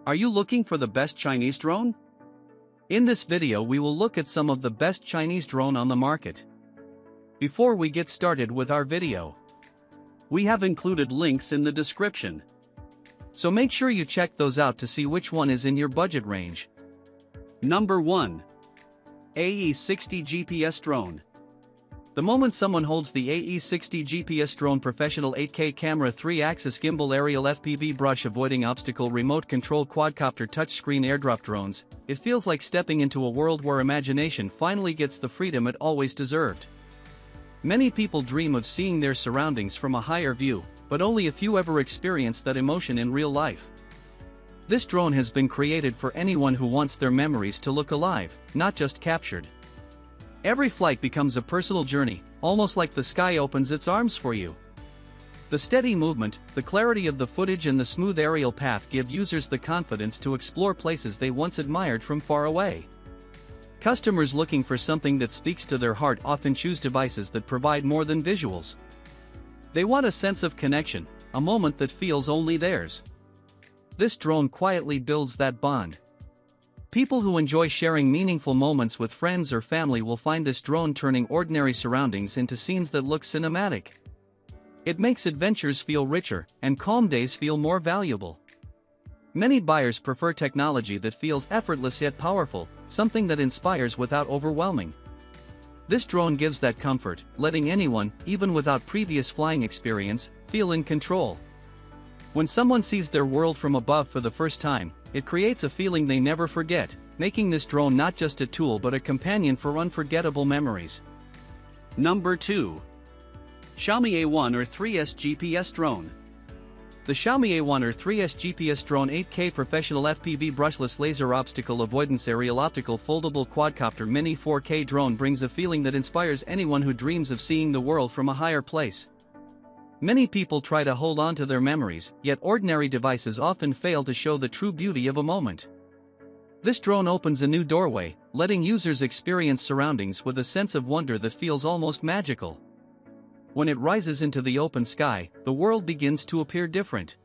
Are you looking for the best Chinese drone? In this video we will look at some of the best Chinese drone on the market. Before we get started with our video, we have included links in the description. So make sure you check those out to see which one is in your budget range. Number 1. AE60 GPS Drone. The moment someone holds the AE60 GPS Drone Professional 8K Camera 3-axis Gimbal Aerial FPV Brush Avoiding Obstacle Remote Control Quadcopter Touchscreen Airdrop Drones, it feels like stepping into a world where imagination finally gets the freedom it always deserved. Many people dream of seeing their surroundings from a higher view, but only a few ever experience that emotion in real life. This drone has been created for anyone who wants their memories to look alive, not just captured. Every flight becomes a personal journey, almost like the sky opens its arms for you. The steady movement, the clarity of the footage and the smooth aerial path give users the confidence to explore places they once admired from far away. Customers looking for something that speaks to their heart often choose devices that provide more than visuals. They want a sense of connection, a moment that feels only theirs. This drone quietly builds that bond. People who enjoy sharing meaningful moments with friends or family will find this drone turning ordinary surroundings into scenes that look cinematic. It makes adventures feel richer, and calm days feel more valuable. Many buyers prefer technology that feels effortless yet powerful, something that inspires without overwhelming. This drone gives that comfort, letting anyone, even without previous flying experience, feel in control. When someone sees their world from above for the first time, it creates a feeling they never forget, making this drone not just a tool but a companion for unforgettable memories. Number 2. Xiaomi A1R 3S GPS Drone. The Xiaomi A1R 3S GPS Drone 8K Professional FPV Brushless Laser Obstacle Avoidance Aerial Optical Foldable Quadcopter Mini 4K Drone brings a feeling that inspires anyone who dreams of seeing the world from a higher place. Many people try to hold on to their memories, yet ordinary devices often fail to show the true beauty of a moment. This drone opens a new doorway, letting users experience surroundings with a sense of wonder that feels almost magical. When it rises into the open sky, the world begins to appear different.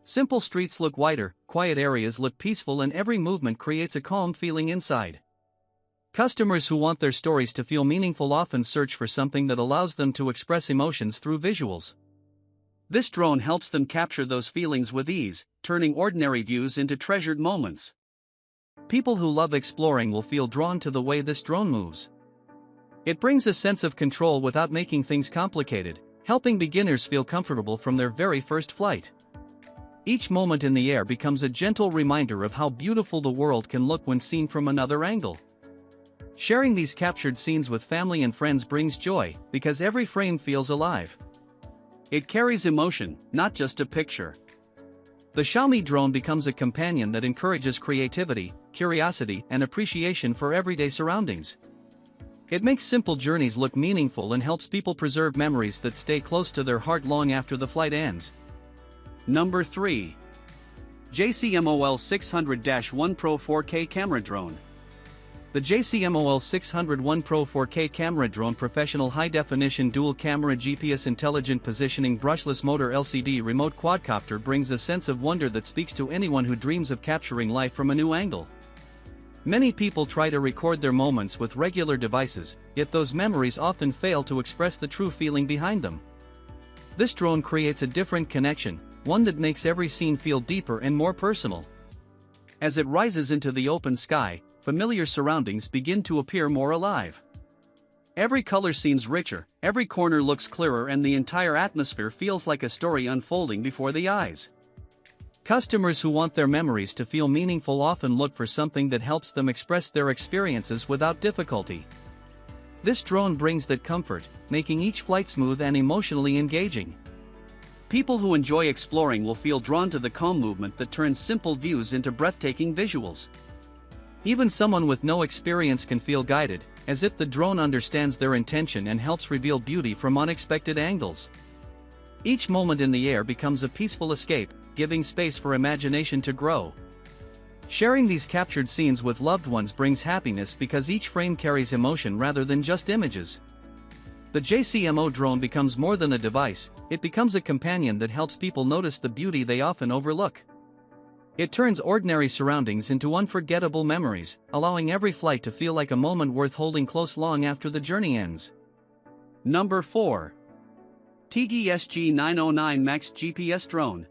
Simple streets look wider, quiet areas look peaceful, and every movement creates a calm feeling inside. Customers who want their stories to feel meaningful often search for something that allows them to express emotions through visuals. This drone helps them capture those feelings with ease, turning ordinary views into treasured moments. People who love exploring will feel drawn to the way this drone moves. It brings a sense of control without making things complicated, helping beginners feel comfortable from their very first flight. Each moment in the air becomes a gentle reminder of how beautiful the world can look when seen from another angle. Sharing these captured scenes with family and friends brings joy, because every frame feels alive. It carries emotion, not just a picture. The Xiaomi drone becomes a companion that encourages creativity, curiosity, and appreciation for everyday surroundings. It makes simple journeys look meaningful and helps people preserve memories that stay close to their heart long after the flight ends. Number 3. JCMO L600-1 PRO 4K Camera Drone. The JCMO L600-1 PRO 4K Camera Drone Professional High-Definition Dual-Camera GPS Intelligent Positioning Brushless Motor LCD Remote Quadcopter brings a sense of wonder that speaks to anyone who dreams of capturing life from a new angle. Many people try to record their moments with regular devices, yet those memories often fail to express the true feeling behind them. This drone creates a different connection, one that makes every scene feel deeper and more personal. As it rises into the open sky, familiar surroundings begin to appear more alive. Every color seems richer, every corner looks clearer, and the entire atmosphere feels like a story unfolding before the eyes. Customers who want their memories to feel meaningful often look for something that helps them express their experiences without difficulty. This drone brings that comfort, making each flight smooth and emotionally engaging. People who enjoy exploring will feel drawn to the calm movement that turns simple views into breathtaking visuals. Even someone with no experience can feel guided, as if the drone understands their intention and helps reveal beauty from unexpected angles. Each moment in the air becomes a peaceful escape, giving space for imagination to grow. Sharing these captured scenes with loved ones brings happiness because each frame carries emotion rather than just images. The JCMO drone becomes more than a device, it becomes a companion that helps people notice the beauty they often overlook. It turns ordinary surroundings into unforgettable memories, allowing every flight to feel like a moment worth holding close long after the journey ends. Number 4. Teeggi SG909 Max GPS Drone.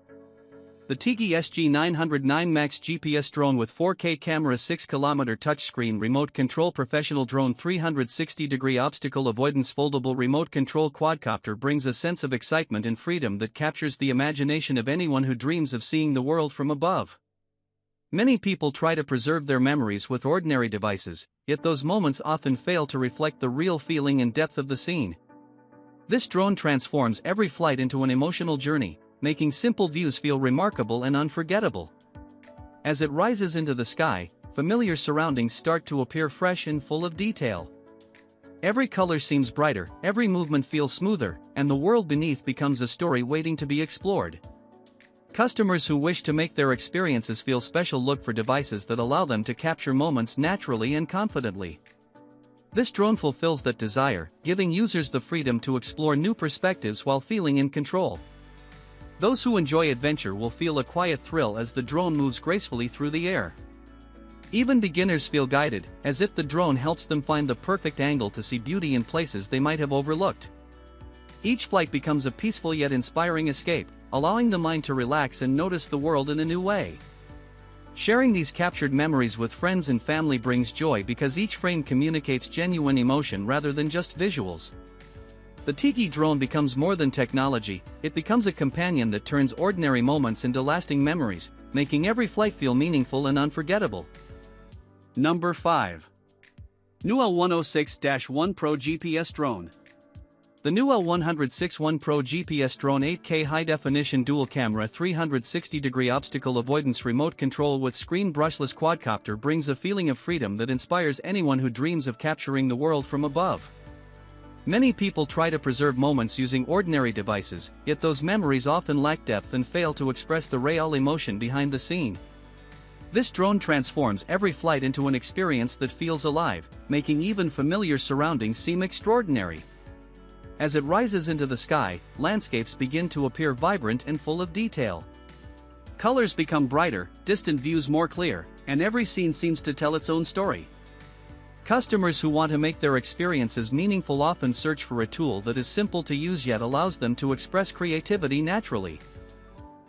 The Teeggi SG909 Max GPS drone with 4K camera, 6km touchscreen remote control professional drone, 360-degree obstacle avoidance foldable remote control quadcopter brings a sense of excitement and freedom that captures the imagination of anyone who dreams of seeing the world from above. Many people try to preserve their memories with ordinary devices, yet those moments often fail to reflect the real feeling and depth of the scene. This drone transforms every flight into an emotional journey, making simple views feel remarkable and unforgettable. As it rises into the sky, familiar surroundings start to appear fresh and full of detail. Every color seems brighter, every movement feels smoother, and the world beneath becomes a story waiting to be explored. Customers who wish to make their experiences feel special look for devices that allow them to capture moments naturally and confidently. This drone fulfills that desire, giving users the freedom to explore new perspectives while feeling in control. Those who enjoy adventure will feel a quiet thrill as the drone moves gracefully through the air. Even beginners feel guided, as if the drone helps them find the perfect angle to see beauty in places they might have overlooked. Each flight becomes a peaceful yet inspiring escape, allowing the mind to relax and notice the world in a new way. Sharing these captured memories with friends and family brings joy because each frame communicates genuine emotion rather than just visuals. The Teeggi drone becomes more than technology, it becomes a companion that turns ordinary moments into lasting memories, making every flight feel meaningful and unforgettable. Number 5. New L106-1 PRO GPS Drone. The new L106-1 PRO GPS Drone 8K high-definition dual-camera 360-degree obstacle avoidance remote control with screen brushless quadcopter brings a feeling of freedom that inspires anyone who dreams of capturing the world from above. Many people try to preserve moments using ordinary devices, yet those memories often lack depth and fail to express the real emotion behind the scene. This drone transforms every flight into an experience that feels alive, making even familiar surroundings seem extraordinary. As it rises into the sky, landscapes begin to appear vibrant and full of detail. Colors become brighter, distant views more clear, and every scene seems to tell its own story. Customers who want to make their experiences meaningful often search for a tool that is simple to use yet allows them to express creativity naturally.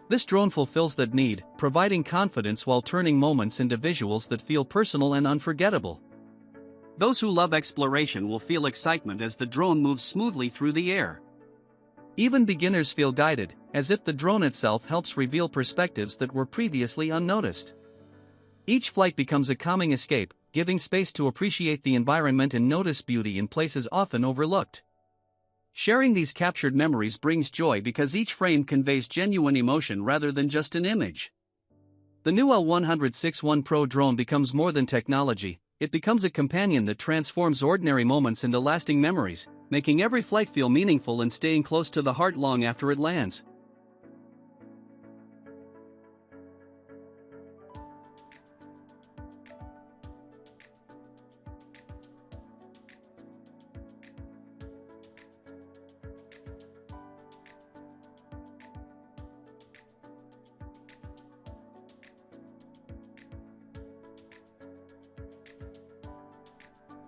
This drone fulfills that need, providing confidence while turning moments into visuals that feel personal and unforgettable. Those who love exploration will feel excitement as the drone moves smoothly through the air. Even beginners feel guided, as if the drone itself helps reveal perspectives that were previously unnoticed. Each flight becomes a calming escape, giving space to appreciate the environment and notice beauty in places often overlooked. Sharing these captured memories brings joy because each frame conveys genuine emotion rather than just an image. The new L106-1 PRO drone becomes more than technology, it becomes a companion that transforms ordinary moments into lasting memories, making every flight feel meaningful and staying close to the heart long after it lands.